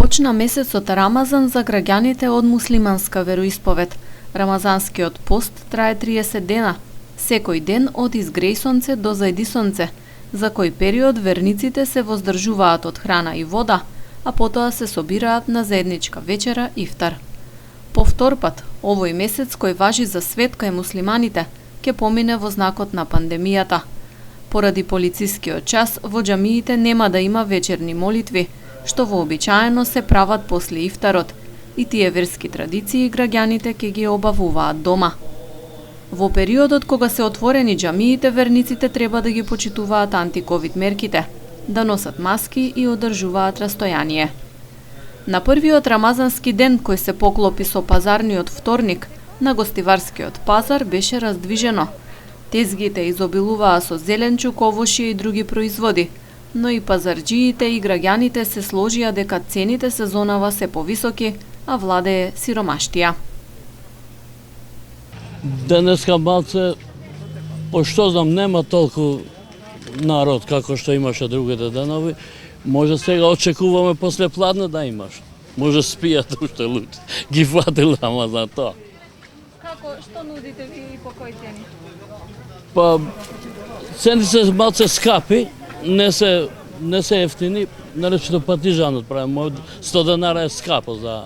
Почна месецот Рамазан за граѓаните од муслиманска вероисповед. Рамазанскиот пост трае 30 дена, секој ден од изгреј сонце до зајди сонце, за кој период верниците се воздржуваат од храна и вода, а потоа се собираат на заедничка вечера ифтар. По втор пат, овој месец кој важи за свет кај муслиманите, ќе помине во знакот на пандемијата. Поради полицискиот час, во џамиите нема да има вечерни молитви, што вообичаено се прават после ифтарот, и тие верски традиции граѓаните ќе ги обавуваат дома. Во периодот кога се отворени џамиите, верниците треба да ги почитуваат антиковид мерките, да носат маски и одржуваат растојание. На првиот рамазански ден, кој се поклопи со пазарниот вторник, на гостиварскиот пазар беше раздвижено. Тезгите изобилуваа со зеленчук, овошје и други производи, но и пазарџиите и граѓаните се сложија дека цените сезонава се повисоки, а владее сиромаштија. Денеска малце, пошто знам, нема толку народ како што имаше другите денови. Може сега очекуваме после пладне да имаш. Може спијат уште луѓе. Ги фатил Рамазан тоа. Како, што нудите ви и по кој цени? Па, цени се малце скапи, не се ефтини, наречено партизанот правим, 100 денара е скапо за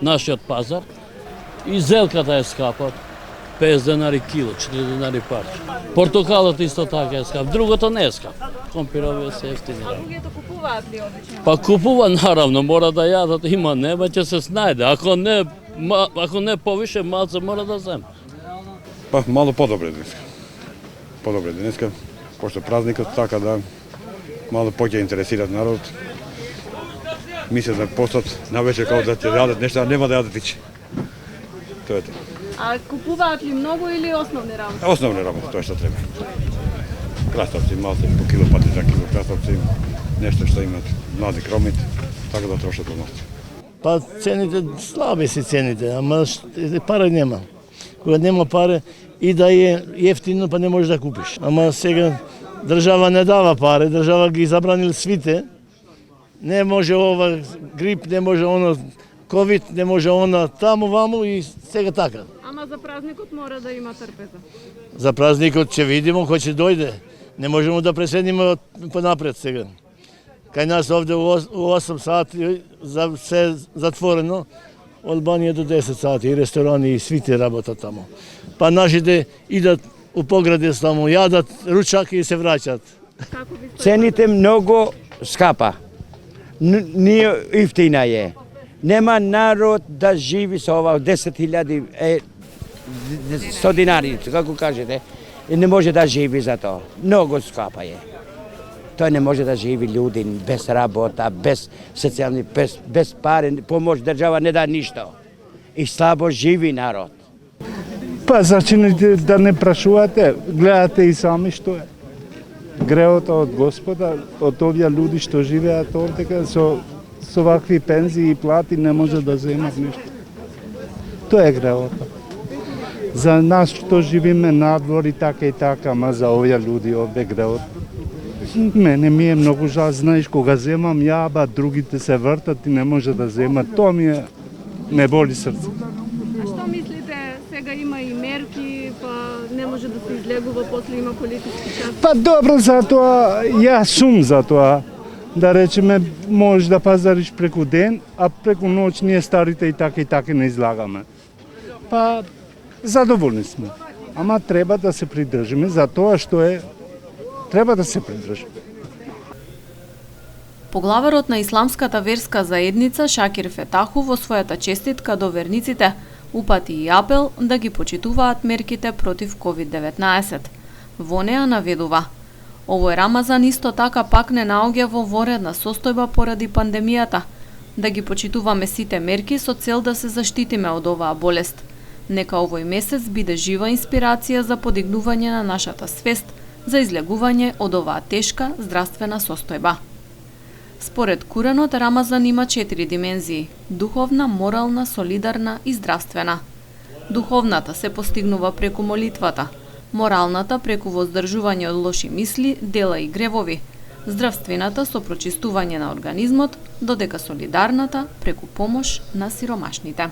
нашиот пазар и зелката е скапа, 50 денари кило, 4 денари парче. Портокалот исто така е скап, другото не е скап. Компирови се ефтини. А другите купуваат ли обично? Па купува наравно, мора да јадат, има нема, ќе се снајде. Ако не повише, малце мора да зема. Па мало подобре денеска. Подобре денеска, пошто празникот, така да мало поќе интересираат народ. Мислат да постат навечер како да ќе јадат нешто, а нема да јадат иче. Тоа е тоа. А купуваат ли многу или основни работи? Основни работи, тоа што треба. Краставци, малце по кило пати за кило краставци, нешто што имат млади кромит, така да трошат во ноќ. Па цените, слаби се цените, ама пари нема. Кога нема пари и да е ефтино, па не можеш да купиш. Ама сега држава не дава пари, држава ги забранил свите. Не може ова грип, не може оно ковид, не може она таму-ваму и сега така. Ама за празникот мора да има трпеза. За празникот ќе видимо кој ќе дојде. Не можеме да преседиме понапред сега. Кај нас овде у 8 сати се затворено, Албанија до 10 сати и ресторани и свите работат таму. Па нашите идат у пограде таму, јадат ручак и се враќат. Цените многу скапа. Ние ифтина е. Нема народ да живи со ова 10.000 100 динари, како кажете. И не може да живи за тоа. Многу скапа е. Тој не може да живи луѓе без работа, без социјални, без пари, помош држава не да ништо. И слабо живи народ. Па зачините да не прашувате, гледате и сами што е. Греото од Господа, од овие луѓе што живеат овде, со вакви пензии и плати не може да земат ништо. Тоа е греото. За нас што живиме надвор и така, ама за овие луѓе овде греото. Мене ми е многу жал, знаеш, кога земам јаба, другите се вртат и не може да земат. Тоа ме боли срце. А што мислите, сега има и мерки, па не може да се излегува, после има политички час? Па добро за тоа, јас сум за тоа. Да речеме, можеш да пазариш преку ден, а преку ноќ ние старите и така не излагаме. Па задоволни сме. Ама треба да се придржиме за тоа што е. Треба да се придржиме. Поглаварот на исламската верска заедница Шакир Фетаху во својата честитка до верниците упати и апел да ги почитуваат мерките против COVID-19. Во неа наведува: овој Рамазан исто така пак не наоѓа во воредна состојба поради пандемијата, да ги почитуваме сите мерки со цел да се заштитиме од оваа болест. Нека овој месец биде жива инспирација за подигнување на нашата свест за излегување од оваа тешка здравствена состојба. Според Куранот, Рамазан има 4 димензии – духовна, морална, солидарна и здравствена. Духовната се постигнува преку молитвата, моралната преку воздржување од лоши мисли, дела и гревови, здравствената со прочистување на организмот, додека солидарната преку помош на сиромашните.